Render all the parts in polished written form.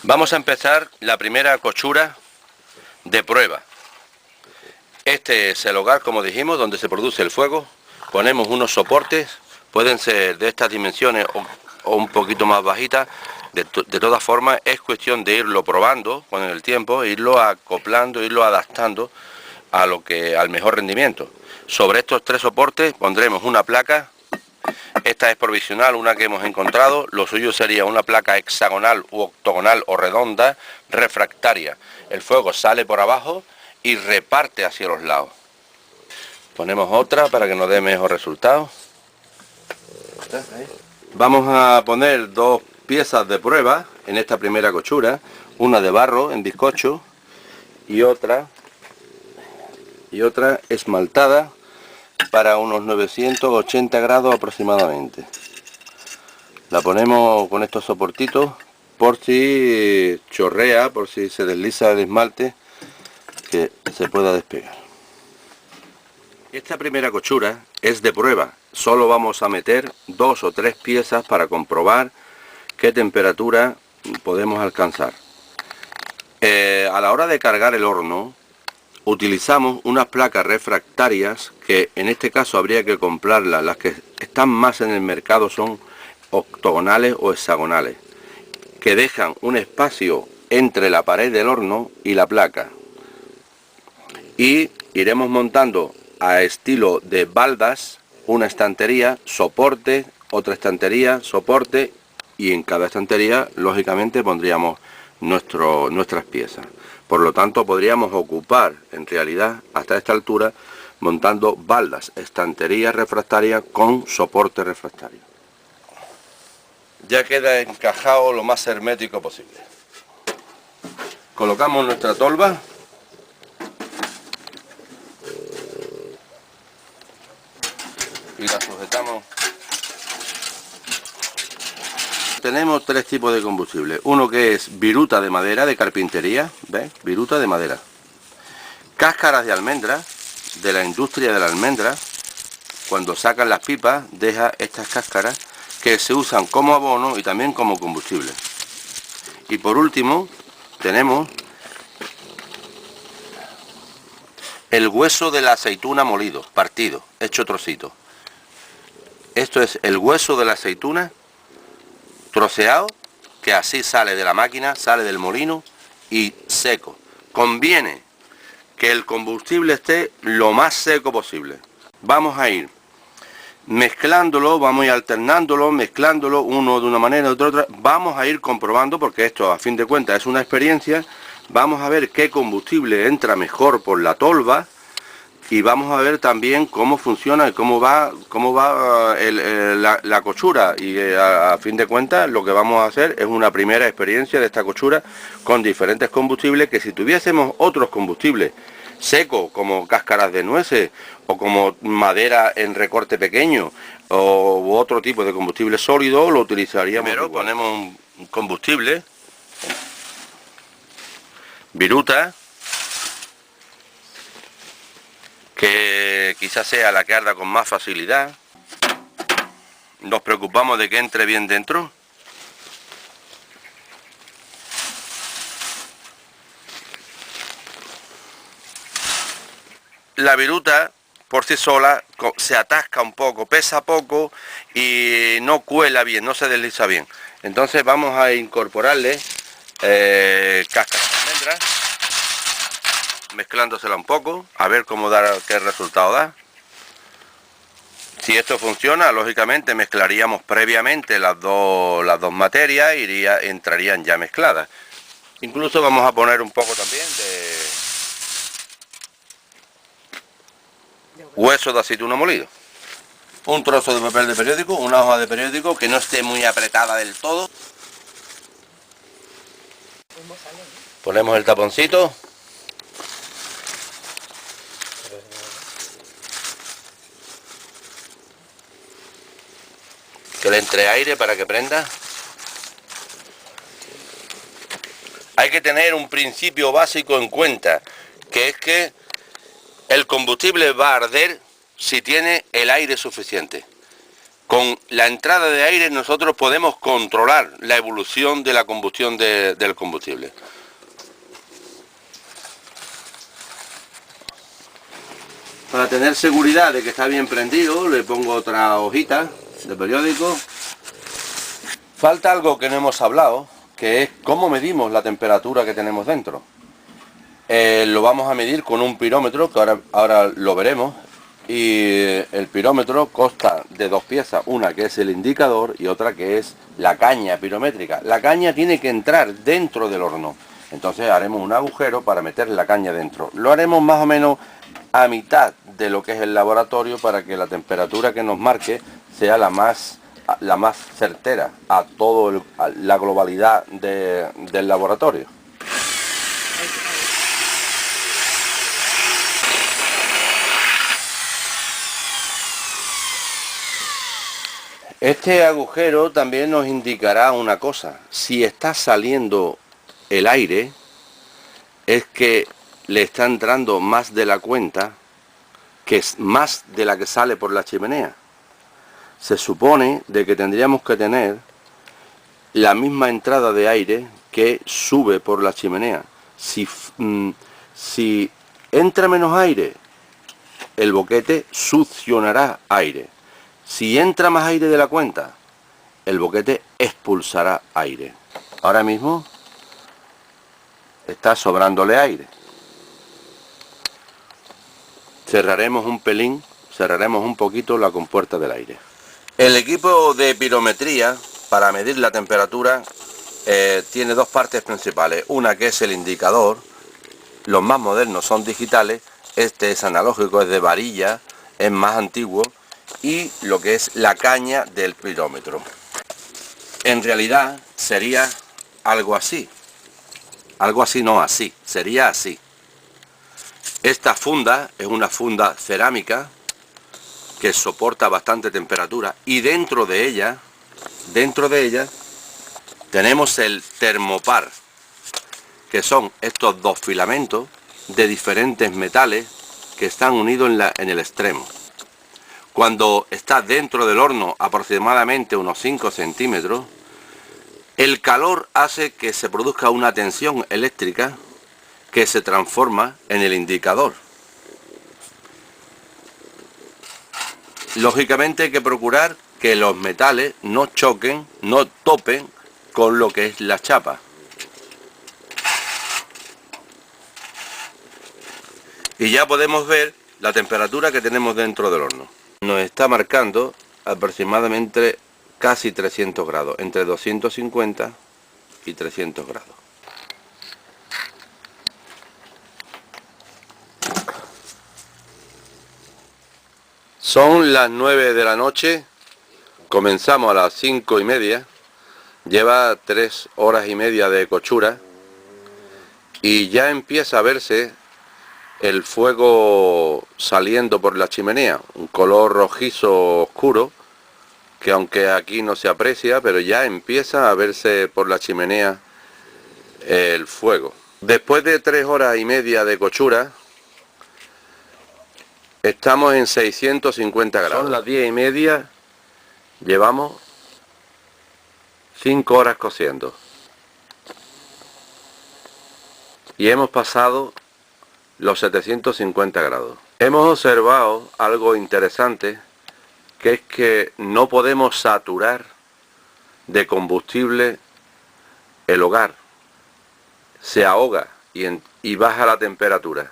Vamos a empezar la primera cochura de prueba. Este es el hogar, como dijimos, donde se produce el fuego. Ponemos unos soportes, pueden ser de estas dimensiones o un poquito más bajitas. De todas formas, es cuestión de irlo probando con el tiempo, irlo acoplando, irlo adaptando al mejor rendimiento. Sobre estos tres soportes pondremos una placa. Esta es provisional, una que hemos encontrado. Lo suyo sería una placa hexagonal u octogonal o redonda, refractaria. El fuego sale por abajo y reparte hacia los lados. Ponemos otra para que nos dé mejor resultado. Vamos a poner dos piezas de prueba en esta primera cochura. Una de barro en bizcocho y otra esmaltada para unos 980 grados aproximadamente. La ponemos con estos soportitos por si chorrea, por si se desliza el esmalte, que se pueda despegar. Esta primera cochura es de prueba. Solo vamos a meter 2 o 3 piezas para comprobar qué temperatura podemos alcanzar. A la hora de cargar el horno, utilizamos unas placas refractarias que en este caso habría que comprarlas. Las que están más en el mercado son octogonales o hexagonales, que dejan un espacio entre la pared del horno y la placa. Y iremos montando a estilo de baldas una estantería, soporte, otra estantería, soporte, y en cada estantería lógicamente pondríamos nuestras piezas. Por lo tanto, podríamos ocupar, en realidad, hasta esta altura, montando baldas, estanterías refractarias con soporte refractario. Ya queda encajado lo más hermético posible. Colocamos nuestra tolva. Y la sujetamos. Tenemos 3 tipos de combustible. Uno que es viruta de madera, de carpintería, ¿ves? Viruta de madera. Cáscaras de almendra, de la industria de la almendra. Cuando sacan las pipas, deja estas cáscaras que se usan como abono y también como combustible. Y por último, tenemos el hueso de la aceituna molido, partido, hecho trocito. Esto es el hueso de la aceituna troceado, que así sale de la máquina, sale del molino y seco. Conviene que el combustible esté lo más seco posible. Vamos a ir mezclándolo, vamos a ir alternándolo, mezclándolo, uno de una manera, otro de otra. Vamos a ir comprobando, porque esto a fin de cuentas es una experiencia. Vamos a ver qué combustible entra mejor por la tolva. Y vamos a ver también cómo funciona y cómo va la cochura. Y a fin de cuentas lo que vamos a hacer es una primera experiencia de esta cochura con diferentes combustibles, que si tuviésemos otros combustibles secos como cáscaras de nueces o como madera en recorte pequeño o otro tipo de combustible sólido, lo utilizaríamos. Primero ponemos un combustible, viruta, que quizás sea la que arda con más facilidad. Nos preocupamos de que entre bien dentro. La viruta por sí sola se atasca un poco, pesa poco y no cuela bien, no se desliza bien. Entonces vamos a incorporarle cáscaras de almendras, mezclándosela un poco, a ver qué resultado da. Si esto funciona, lógicamente mezclaríamos previamente las dos materias, entrarían ya mezcladas. Incluso vamos a poner un poco también de hueso de aceituna molido. Un trozo de papel de periódico, una hoja de periódico que no esté muy apretada del todo. Ponemos el taponcito. Que le entre aire para que prenda. Hay que tener un principio básico en cuenta, que es que el combustible va a arder si tiene el aire suficiente. Con la entrada de aire nosotros podemos controlar la evolución de la combustión del combustible. Para tener seguridad de que está bien prendido, le pongo otra hojita de periódico. Falta algo que no hemos hablado, que es cómo medimos la temperatura que tenemos dentro. Lo vamos a medir con un pirómetro, que ahora lo veremos. Y el pirómetro consta de dos piezas, una que es el indicador y otra que es la caña pirométrica. La caña tiene que entrar dentro del horno, entonces haremos un agujero para meter la caña dentro. Lo haremos más o menos a mitad de lo que es el laboratorio para que la temperatura que nos marque sea la más certera a toda la globalidad del laboratorio. Este agujero también nos indicará una cosa. Si está saliendo el aire, es que le está entrando más de la cuenta, que es más de la que sale por la chimenea. Se supone de que tendríamos que tener la misma entrada de aire que sube por la chimenea. Si entra menos aire, el boquete succionará aire. Si entra más aire de la cuenta, el boquete expulsará aire. Ahora mismo está sobrándole aire. Cerraremos un pelín, cerraremos un poquito la compuerta del aire. El equipo de pirometría para medir la temperatura tiene dos partes principales. Una que es el indicador. Los más modernos son digitales. Este es analógico, es de varilla, es más antiguo. Y lo que es la caña del pirómetro. En realidad sería algo así. Algo así, no así, sería así. Esta funda es una funda cerámica que soporta bastante temperatura y dentro de ella tenemos el termopar, que son estos dos filamentos de diferentes metales que están unidos en el extremo. Cuando está dentro del horno aproximadamente unos 5 centímetros, el calor hace que se produzca una tensión eléctrica que se transforma en el indicador. Lógicamente hay que procurar que los metales no choquen, no topen con lo que es la chapa. Y ya podemos ver la temperatura que tenemos dentro del horno. Nos está marcando aproximadamente casi 300 grados, entre 250 y 300 grados. Son las 9 de la noche, comenzamos a las 5:30, lleva 3 horas y media de cochura y ya empieza a verse el fuego saliendo por la chimenea, un color rojizo oscuro, que aunque aquí no se aprecia, pero ya empieza a verse por la chimenea el fuego. Después de 3 horas y media de cochura, estamos en 650 grados. Son las 10:30, llevamos 5 horas cociendo. Y hemos pasado los 750 grados. Hemos observado algo interesante, que es que no podemos saturar de combustible el hogar. Se ahoga y baja la temperatura.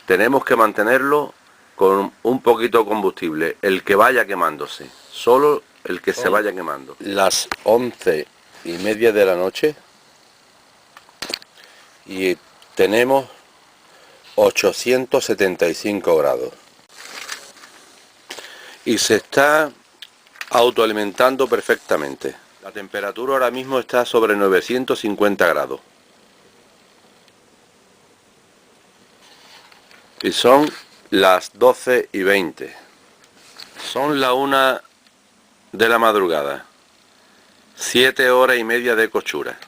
Tenemos que mantenerlo con un poquito de combustible, el que vaya quemándose, solo el que se vaya quemando. Las 11:30 de la noche y tenemos 875 grados y se está autoalimentando perfectamente. La temperatura ahora mismo está sobre 950 grados y son las 12:20. Son la 1 de la madrugada. 7 horas y media de cochura.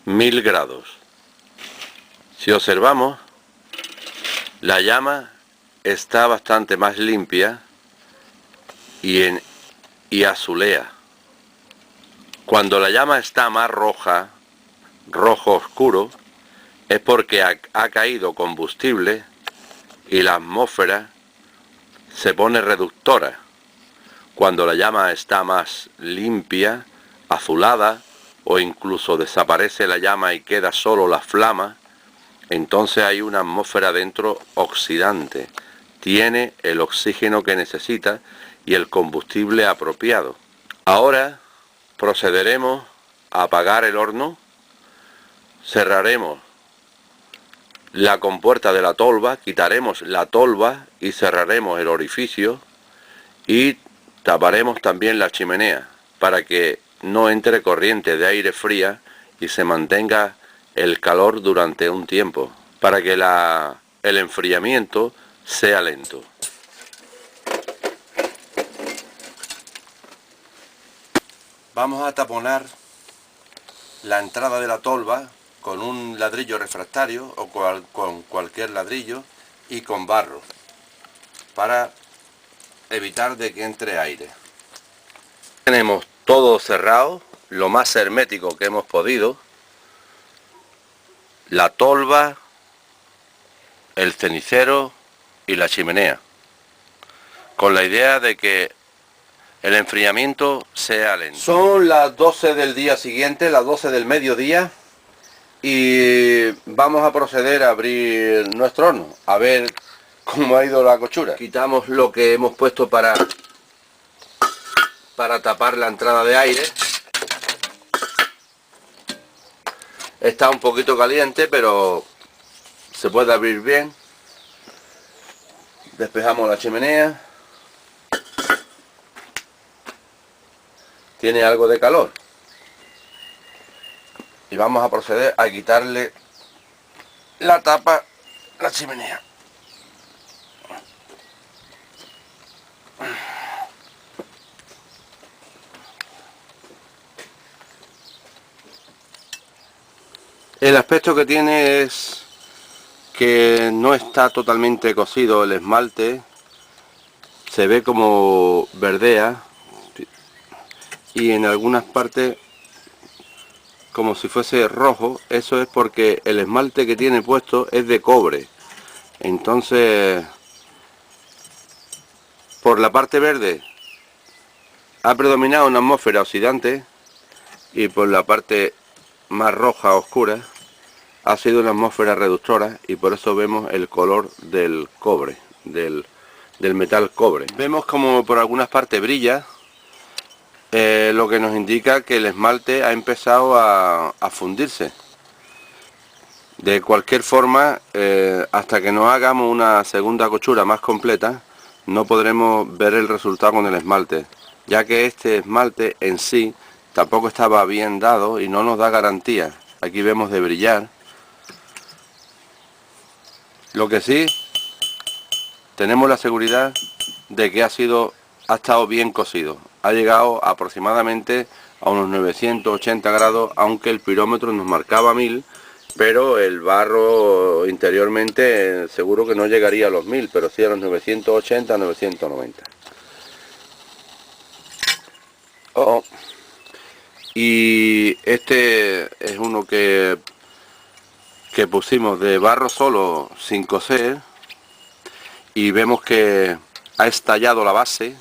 1000 grados. Si observamos, la llama está bastante más limpia y azulea. Cuando la llama está más roja, rojo oscuro, es porque ha caído combustible y la atmósfera se pone reductora. Cuando la llama está más limpia, azulada, o incluso desaparece la llama y queda solo la flama, entonces hay una atmósfera dentro oxidante. Tiene el oxígeno que necesita y el combustible apropiado. Ahora procederemos a apagar el horno, cerraremos la compuerta de la tolva, quitaremos la tolva y cerraremos el orificio y taparemos también la chimenea para que no entre corriente de aire fría y se mantenga el calor durante un tiempo, para que el enfriamiento sea lento. Vamos a taponar la entrada de la tolva con un ladrillo refractario o con cualquier ladrillo y con barro para evitar de que entre aire. Tenemos todo cerrado, lo más hermético que hemos podido, la tolva, el cenicero y la chimenea, con la idea de que el enfriamiento sea lento. Son las 12 del día siguiente, las 12 del mediodía, y vamos a proceder a abrir nuestro horno, a ver cómo ha ido la cochura. Quitamos lo que hemos puesto para tapar la entrada de aire. Está un poquito caliente, pero se puede abrir bien. Despejamos la chimenea. Tiene algo de calor. Y vamos a proceder a quitarle la tapa a la chimenea. El aspecto que tiene es que no está totalmente cocido el esmalte, se ve como verdea y en algunas partes como si fuese rojo. Eso es porque el esmalte que tiene puesto es de cobre. Entonces, por la parte verde ha predominado una atmósfera oxidante y por la parte más roja oscura ha sido una atmósfera reductora, y por eso vemos el color del cobre, del metal cobre. Vemos como por algunas partes brilla, lo que nos indica que el esmalte ha empezado a fundirse. De cualquier forma, hasta que no hagamos una segunda cochura más completa, no podremos ver el resultado con el esmalte, ya que este esmalte en sí tampoco estaba bien dado y no nos da garantía. Aquí vemos de brillar. Lo que sí, tenemos la seguridad de que ha estado bien cocido. Ha llegado aproximadamente a unos 980 grados, aunque el pirómetro nos marcaba 1000, pero el barro interiormente seguro que no llegaría a los 1000, pero sí a los 980, 990. Y este es uno que pusimos de barro solo sin cocer, y vemos que ha estallado la base,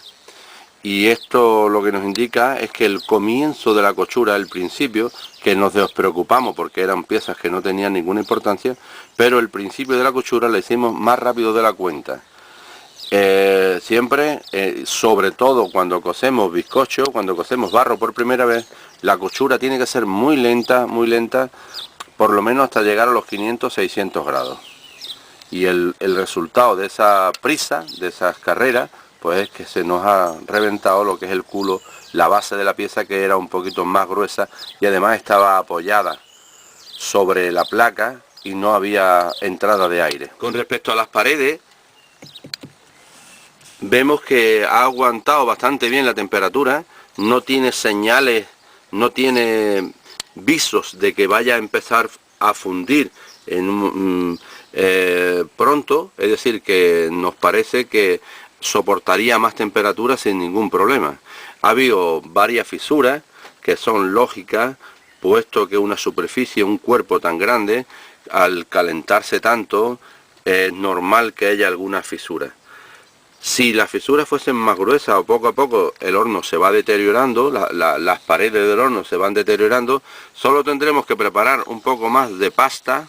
y esto lo que nos indica es que el comienzo de la cochura, el principio, que nos despreocupamos porque eran piezas que no tenían ninguna importancia, pero el principio de la cochura la hicimos más rápido de la cuenta. Siempre, sobre todo cuando cosemos bizcocho, cuando cosemos barro por primera vez, la cochura tiene que ser muy lenta, por lo menos hasta llegar a los 500-600 grados. Y el resultado de esa prisa, de esas carreras, pues es que se nos ha reventado lo que es el culo, la base de la pieza, que era un poquito más gruesa y además estaba apoyada sobre la placa y no había entrada de aire. Con respecto a las paredes, vemos que ha aguantado bastante bien la temperatura, no tiene señales, no tiene visos de que vaya a empezar a fundir pronto, es decir, que nos parece que soportaría más temperatura sin ningún problema. Ha habido varias fisuras que son lógicas, puesto que una superficie, un cuerpo tan grande, al calentarse tanto, es normal que haya algunas fisuras. Si las fisuras fuesen más gruesas o poco a poco el horno se va deteriorando, las paredes del horno se van deteriorando, solo tendremos que preparar un poco más de pasta,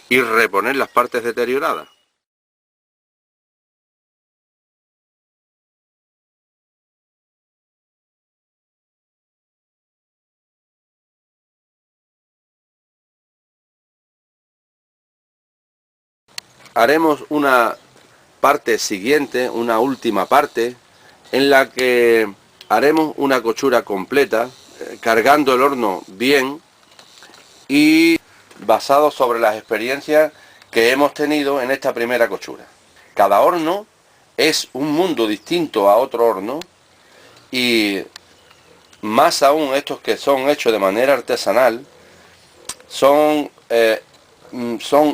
y reponer las partes deterioradas. Haremos una parte siguiente, una última parte, en la que haremos una cochura completa, cargando el horno bien y basado sobre las experiencias que hemos tenido en esta primera cochura. Cada horno es un mundo distinto a otro horno, y más aún estos que son hechos de manera artesanal, son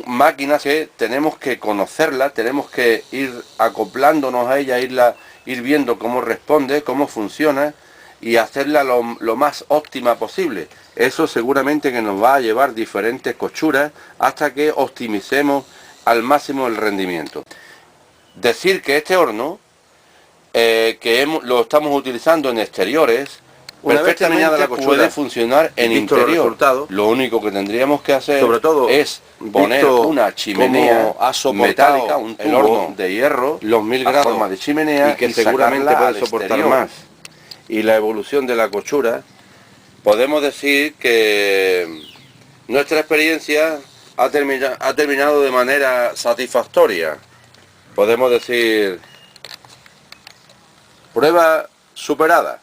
máquinas que tenemos que conocerlas, tenemos que ir acoplándonos a ella, ir viendo cómo responde, cómo funciona y hacerla lo más óptima posible. Eso seguramente que nos va a llevar diferentes cochuras hasta que optimicemos al máximo el rendimiento. Decir que este horno, lo estamos utilizando en exteriores, una vez terminada la cochura, puede funcionar en interior. Lo único que tendríamos que hacer, sobre todo, es poner una chimenea metálica, un tubo, el horno de hierro, los 1000 grados, forma de chimenea, y que seguramente puede soportar más. Y la evolución de la cochura, podemos decir que nuestra experiencia ha terminado de manera satisfactoria. Podemos decir, prueba superada.